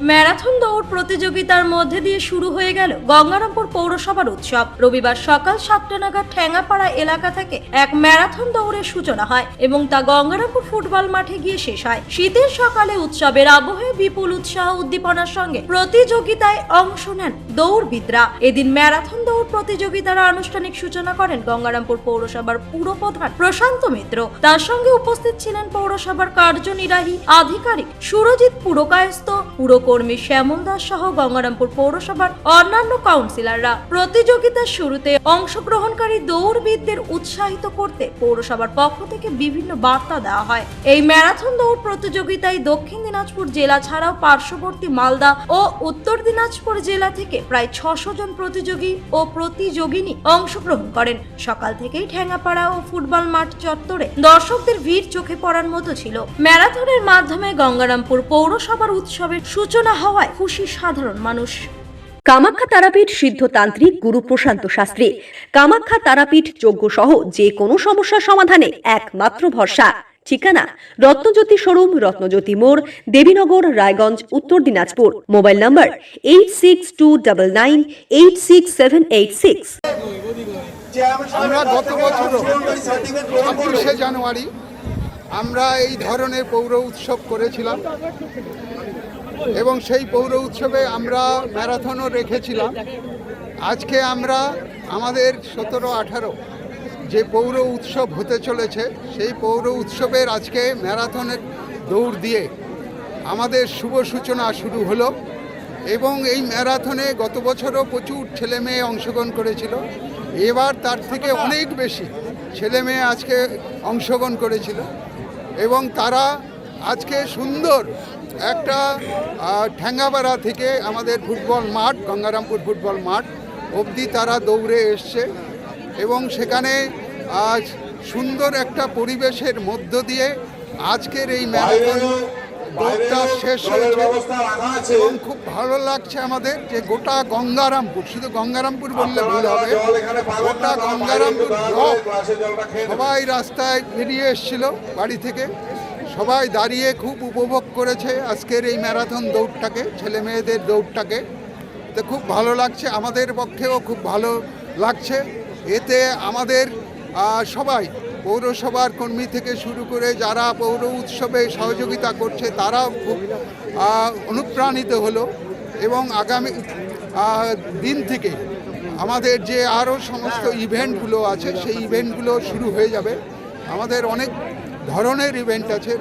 Marathon দৌড় প্রতিযোগিতার মধ্যে দিয়ে শুরু হয়ে গেল গঙ্গারামপুর পৌরসভার উৎসব। রবিবার সকাল 7টা নাগাদ ঠ্যাঙ্গাপাড়া এলাকা থেকে এক ম্যারাথন দৌড়ের সূচনা হয় এবং তা গঙ্গারামপুর ফুটবল মাঠে গিয়ে শেষ হয়। শীতের সকালে উৎসবের আবহে বিপুল উৎসাহ উদ্দীপনার সঙ্গে প্রতিযোগিতায় অংশ নেন দৌড়বিদরা। এদিন ম্যারাথন দৌড় প্রতিযোগিতার আনুষ্ঠানিক সূচনা করেন গঙ্গারামপুর পৌরসভার পুরপ্রধান প্রশান্ত মিত্র। তার সঙ্গে উপস্থিত ছিলেন পৌরসভার কার্যনির্বাহী আধিকারিক সুরজিৎ পুরকায়স্থ, পুরকর্মী শ্যামল দাস সহ গঙ্গারামপুর পৌরসভার অন্যান্য কাউন্সিলররা। প্রতিযোগিতার শুরুতে অংশগ্রহণকারী দৌড়বিদদের উৎসাহিত করতে পৌরসভার পক্ষ থেকে বিভিন্ন বার্তা দেওয়া হয়। এই ম্যারাথন দৌড় প্রতিযোগিতায় দক্ষিণ দিনাজপুর জেলা ছাড়াও পার্শ্ববর্তী মালদা ও উত্তর দিনাজপুর জেলা থেকে প্রায় 600 জন প্রতিযোগী ও প্রতিযোগিনী অংশগ্রহণ করেন। সকাল থেকেই ঠ্যাঙ্গাপাড়া ও ফুটবল মাঠ চত্বরে দর্শকদের ভিড় চোখে পড়ার মতো ছিল। ম্যারাথনের মাধ্যমে গঙ্গারামপুর পৌরসভার উৎসবের সূচনা হওয়ায় খুশি সাধারণ মানুষ। কামাখ্যা তারাপীঠ সিদ্ধতান্ত্রিক গুরু প্রশান্ত শাস্ত্রী। কামাখ্যা তারাপীঠ যজ্ঞ সহ যে কোনো সমস্যার সমাধানে একমাত্র ভরসা। ঠিকানা রত্নজ্যোতি শোরুম, রত্নজ্যোতি মোড়, দেবীনগর, রায়গঞ্জ, উত্তর দিনাজপুর। মোবাইল নম্বর 8629986786। আমরা গত বছর 26শে জানুয়ারি আমরা এই ধরনের পৌর উৎসব করেছিলাম এবং সেই পৌর উৎসবে আমরা ম্যারাথনও রেখেছিলাম। আজকে আমরা আমাদের 17-18 যে পৌর উৎসব হতে চলেছে সেই পৌর উৎসবের আজকে ম্যারাথনের দৌড় দিয়ে আমাদের শুভ সূচনা শুরু হলো এবং এই ম্যারাথনে গত বছরও প্রচুর ছেলে মেয়ে অংশগ্রহণ করেছিল। এবার তার থেকে অনেক বেশি ছেলে মেয়ে আজকে অংশগ্রহণ করেছিল এবং তারা আজকে সুন্দর একটা ঠ্যাঙ্গাপাড়া থেকে আমাদের ফুটবল মাঠ, গঙ্গারামপুর ফুটবল মাঠ অবধি তারা দৌড়ে এসছে এবং সেখানে আজ সুন্দর একটা পরিবেশের মধ্য দিয়ে আজকের এই ম্যারাথন দৌড়টা শেষ হয়েছে এবং খুব ভালো লাগছে আমাদের যে গোটা গঙ্গারামপুর, শুধু গঙ্গারামপুর বললে ভুল হবে, গোটা গঙ্গারামপুর ব্লক সবাই রাস্তায় বেরিয়ে এসেছিল বাড়ি থেকে, সবাই দাঁড়িয়ে খুব উপভোগ করেছে আজকের এই ম্যারাথন দৌড়টাকে, ছেলে মেয়েদের দৌড়টাকে। তো খুব ভালো লাগছে, আমাদের পক্ষেও খুব ভালো লাগছে। এতে আমাদের সবাই পৌরসভার কর্মী থেকে শুরু করে যারা পৌর উৎসবে সহযোগিতা করছে তারাও খুব অনুপ্রাণিত হলো এবং আগামী দিন থেকে আমাদের যে আরও সমস্ত ইভেন্টগুলো আছে সেই ইভেন্টগুলো শুরু হয়ে যাবে। আমাদের অনেক ধরনের ইভেন্ট আছে,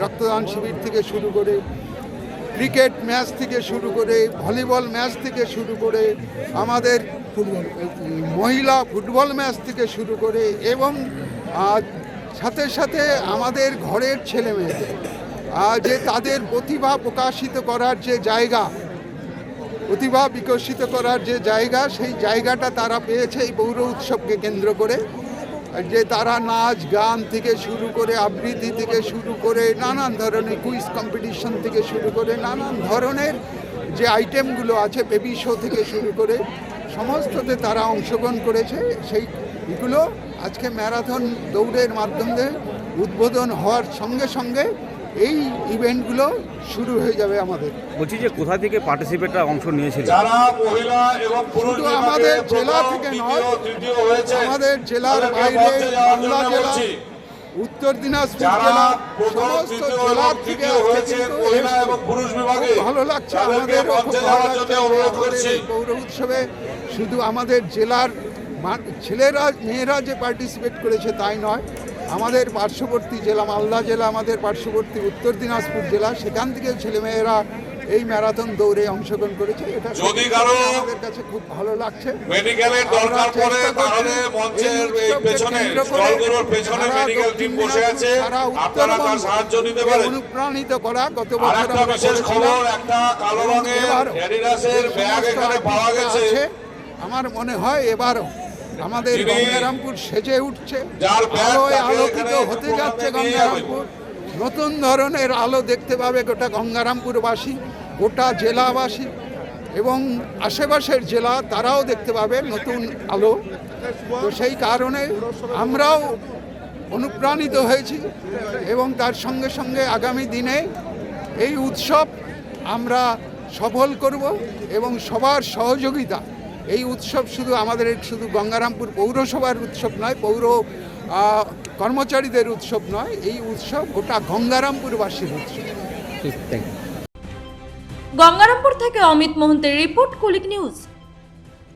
রক্তদান শিবির থেকে শুরু করে, ক্রিকেট ম্যাচ থেকে শুরু করে, ভলিবল ম্যাচ থেকে শুরু করে, আমাদের মহিলা ফুটবল ম্যাচ থেকে শুরু করে এবং সাথে সাথে আমাদের ঘরের ছেলে মেয়েদের যে তাদের প্রতিভা প্রকাশিত করার যে জায়গা, প্রতিভা বিকশিত করার যে জায়গা, সেই জায়গাটা তারা পেয়েছে এই পৌর উৎসবকে কেন্দ্র করে। যে তারা নাচ গান থেকে শুরু করে, আবৃত্তি থেকে শুরু করে, নানান ধরনের কুইজ কম্পিটিশন থেকে শুরু করে, নানান ধরনের যে আইটেমগুলো আছে, বেবি শো থেকে শুরু করে সমস্ততে তারা অংশগ্রহণ করেছে। সেইগুলো আজকে ম্যারাথন দৌড়ের মাধ্যমে উদ্বোধন হওয়ার সঙ্গে সঙ্গে এই ইভেন্টগুলো শুরু হয়ে যাবে। আমাদের বলছি যে কোথা থেকে পার্টিসিপেটরা অংশ নিয়েছিল? শুধু আমাদের জেলা থেকে নয়, আমাদের জেলার বাইরে বাংলা জেলা, উত্তর দিনাজপুর জেলা, সমস্ত জেলার থেকে ভালো লাগছে। আমাদেরও খুব ভালো লাগছে পৌর উৎসবে শুধু আমাদের জেলার ছেলেরা মেয়েরা যে পার্টিসিপেট করেছে তাই নয়, আমাদের পার্শ্ববর্তী জেলা মালদা জেলা, আমাদের পার্শ্ববর্তী উত্তর দিনাজপুর জেলা, সেখান থেকে ছেলেমেয়েরা এই ম্যারাথন দৌড়ে অংশগ্রহণ করেছে। এটা আমাদের কাছে খুব ভালো লাগছে। মেডিকেলের দরকার পড়ে তাহলে মঞ্চের পেছনে স্টলগুলোর পেছনে মেডিকেল টিম বসে আছে, আপনারা তার সাহায্য নিতে পারেন। অনুপ্রাণিত করা গত বছর একটা বিশেষ খবর, একটা কালো রঙের অ্যাডিডাসের ব্যাগ এখানে পাওয়া গেছে। আমার মনে হয় এবারও আমাদের গঙ্গারামপুর সেজে উঠছে, আলোয় আলোকিত হতে যাচ্ছে গঙ্গারামপুর। নতুন ধরনের আলো দেখতে পাবে গোটা গঙ্গারামপুরবাসী, গোটা জেলাবাসী এবং আশেপাশের জেলা, তারাও দেখতে পাবে নতুন আলো। তো সেই কারণে আমরাও অনুপ্রাণিত হয়েছি এবং তার সঙ্গে সঙ্গে আগামী দিনে এই উৎসব আমরা সফল করব এবং সবার সহযোগিতা। এই উৎসব শুধু গঙ্গারামপুর পৌরসভার উৎসব নয়, পৌর কর্মচারীদের উৎসব নয়, এই উৎসব গোটা গঙ্গারামপুরবাসীর উৎসব। গঙ্গারামপুর থেকে অমিত মোহন্তের রিপোর্ট, কুলিক নিউজ।